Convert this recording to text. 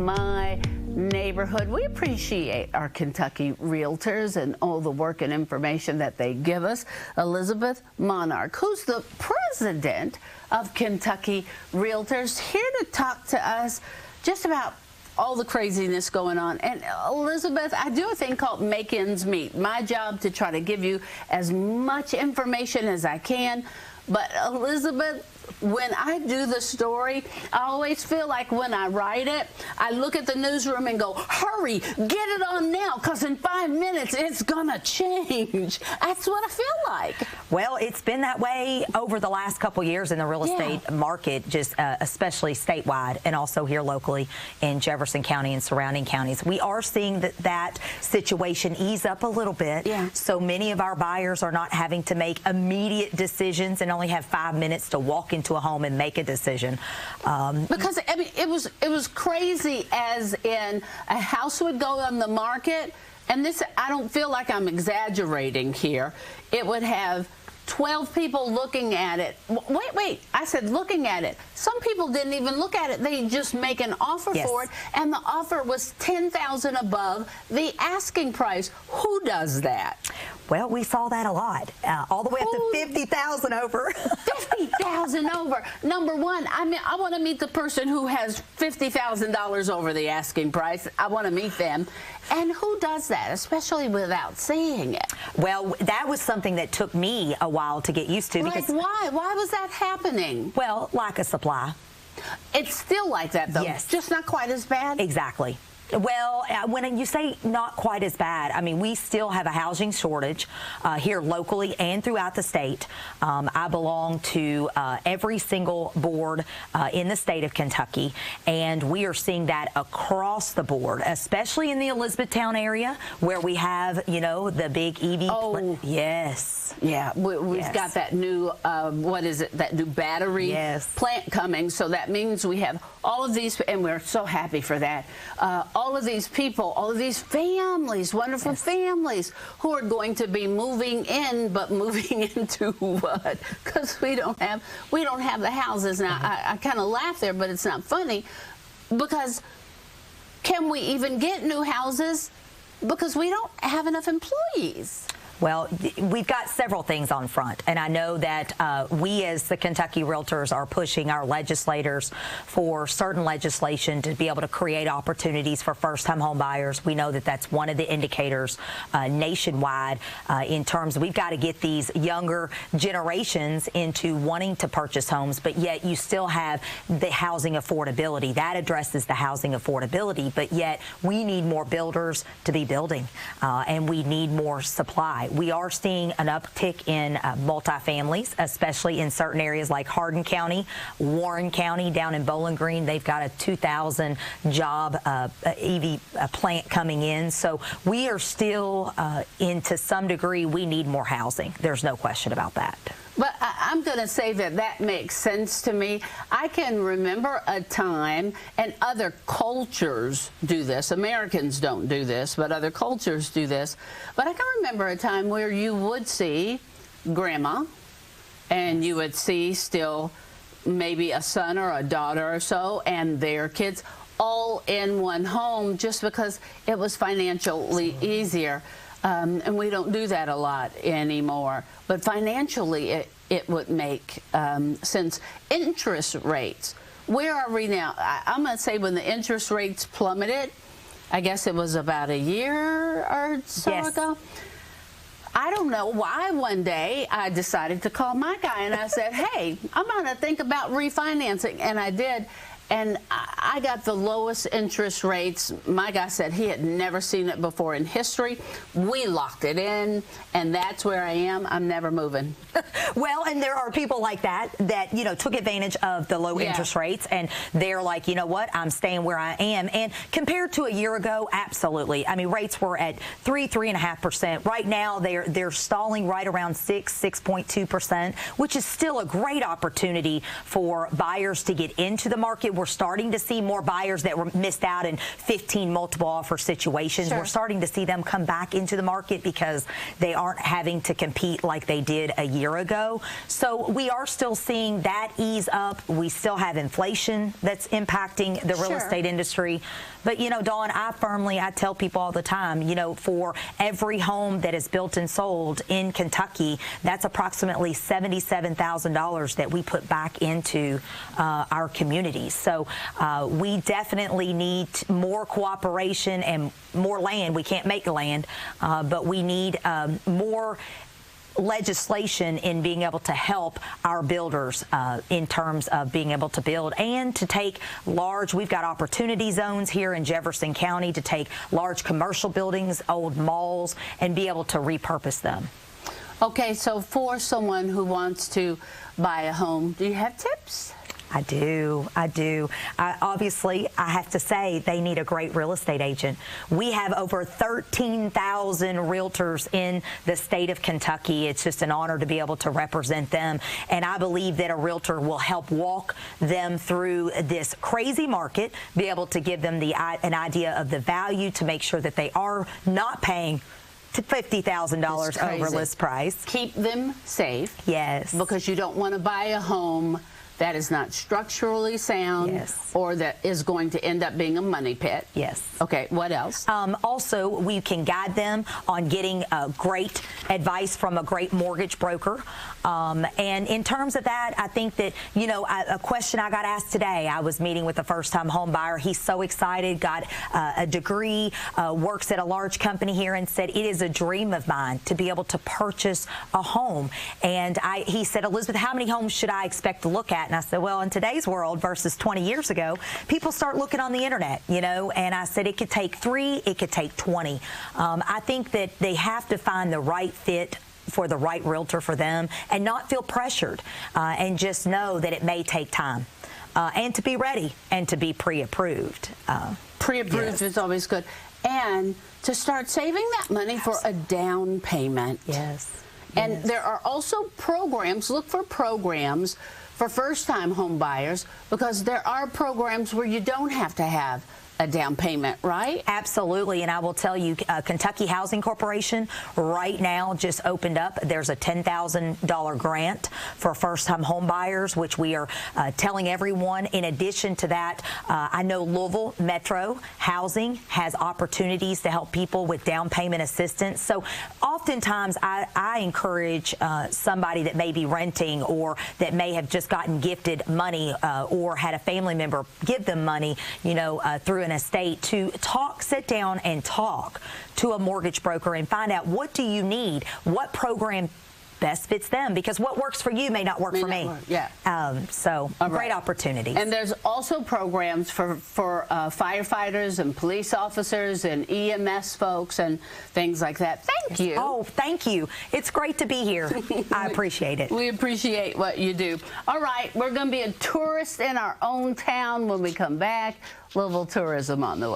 my neighborhood. We appreciate our Kentucky realtors and all the work and information that they give us. Elizabeth Monarch, who's the president of Kentucky Realtors, here to talk to us just about all the craziness going on. And Elizabeth, I do a thing called Make Ends Meet. My job to try to give you as much information as I can. But Elizabeth, when I do the story, I always feel like when I write it, I look at the newsroom and go, hurry, get it on now, because in 5 minutes it's gonna change. That's what I feel like. Well, it's been that way over the last couple years in the real estate market, just especially statewide and also here locally in Jefferson County and surrounding counties. We are seeing that situation ease up a little bit. So many of our buyers are not having to make immediate decisions and only have 5 minutes to walk into a home and make a decision. Because I mean, it was crazy, as in a house would go on the market, and this, I don't feel like I'm exaggerating here, it would have 12 people looking at it. Wait, I said looking at it. Some people didn't even look at it. They just make an offer for it, and the offer was $10,000 above the asking price. Who does that? Well, we saw that a lot, all the way up to $50,000 over. $50,000 over. Number one, I mean, I want to meet the person who has $50,000 over the asking price. I want to meet them. And who does that, especially without seeing it? Well, that was something that took me a while to get used to. Like, why? Why was that happening? Well, lack of supply. It's still like that, though. Yes. Just not quite as bad? Exactly. Well, when you say not quite as bad, I mean, we still have a housing shortage here locally and throughout the state. I belong to every single board in the state of Kentucky, and we are seeing that across the board, especially in the Elizabethtown area where we have, you know, the big EV. Oh, yes. Yeah, we've got that new, what is it, that new battery plant coming. So that means we have all of these, and we're so happy for that. All of these people, all of these families, wonderful families who are going to be moving in, but moving into what? Because we don't have the houses. Now, I kind of laugh there, but it's not funny, because can we even get new houses? Because we don't have enough employees. Well, we've got several things on front, and I know that we as the Kentucky Realtors are pushing our legislators for certain legislation to be able to create opportunities for first-time home buyers. We know that that's one of the indicators nationwide in terms of we've got to get these younger generations into wanting to purchase homes, but yet you still have the housing affordability. That addresses the housing affordability, but yet we need more builders to be building, and we need more supply. We are seeing an uptick in multifamilies, especially in certain areas like Hardin County, Warren County, down in Bowling Green. They've got a 2,000 job EV plant coming in. So we are still, to some degree, we need more housing. There's no question about that. But I'm going to say that makes sense to me. I can remember a time, and other cultures do this. Americans don't do this, but other cultures do this. But I can remember a time where you would see grandma, and you would see still maybe a son or a daughter or so, and their kids all in one home, just because it was financially easier. And we don't do that a lot anymore. But financially, it would make sense. Interest rates, where are we now? I'm going to say when the interest rates plummeted, I guess it was about a year or so ago. I don't know why one day I decided to call my guy, and I said, hey, I'm going to think about refinancing. And I did. And I got the lowest interest rates. My guy said he had never seen it before in history. We locked it in, and that's where I am. I'm never moving. Well, and there are people like that, you know, took advantage of the low interest rates, and they're like, you know what, I'm staying where I am. And compared to a year ago, absolutely. I mean, rates were at 3.5%. Right now, they're stalling right around 6.2%, which is still a great opportunity for buyers to get into the market we're starting to see more buyers that were missed out in 15 multiple offer situations. Sure. We're starting to see them come back into the market because they aren't having to compete like they did a year ago. So we are still seeing that ease up. We still have inflation that's impacting the real estate industry. But, you know, Dawn, I tell people all the time, you know, for every home that is built and sold in Kentucky, that's approximately $77,000 that we put back into our communities. So we definitely need more cooperation and more land. We can't make land, but we need more legislation in being able to help our builders in terms of being able to build and to take we've got opportunity zones here in Jefferson County to take large commercial buildings, old malls, and be able to repurpose them. Okay, so for someone who wants to buy a home, do you have tips? I do. Obviously, I have to say they need a great real estate agent. We have over 13,000 realtors in the state of Kentucky. It's just an honor to be able to represent them. And I believe that a realtor will help walk them through this crazy market, be able to give them an idea of the value to make sure that they are not paying $50,000 over list price. Keep them safe. Yes. Because you don't want to buy a home that is not structurally sound, yes, or that is going to end up being a money pit. Yes. Okay, what else? Also, we can guide them on getting great advice from a great mortgage broker. And in terms of that, I think that, you know, a question I got asked today, I was meeting with a first-time home buyer. He's so excited, got a degree, works at a large company here, and said, it is a dream of mine to be able to purchase a home. And he said, Elizabeth, how many homes should I expect to look at? And I said, well, in today's world versus 20 years ago, people start looking on the internet, you know, and I said it could take 3, it could take 20. I think that they have to find the right fit for the right realtor for them and not feel pressured and just know that it may take time and to be ready and to be pre-approved. Pre-approved is always good. And to start saving that money for a down payment. Yes. And there are also programs, look for programs for first-time home buyers, because there are programs where you don't have to have a down payment, right? Absolutely, and I will tell you, Kentucky Housing Corporation right now just opened up. There's a $10,000 grant for first-time home buyers, which we are telling everyone. In addition to that, I know Louisville Metro Housing has opportunities to help people with down payment assistance. So oftentimes I encourage somebody that may be renting or that may have just gotten gifted money or had a family member give them money, you know, through an estate, to sit down and talk to a mortgage broker and find out, what do you need, what program best fits them, because what works for you may not work for me. Yeah. So great opportunities. And there's also programs for firefighters and police officers and EMS folks and things like that. Thank you. Oh, thank you. It's great to be here. I appreciate it. We appreciate what you do. All right, we're going to be a tourist in our own town when we come back. Louisville tourism on the way.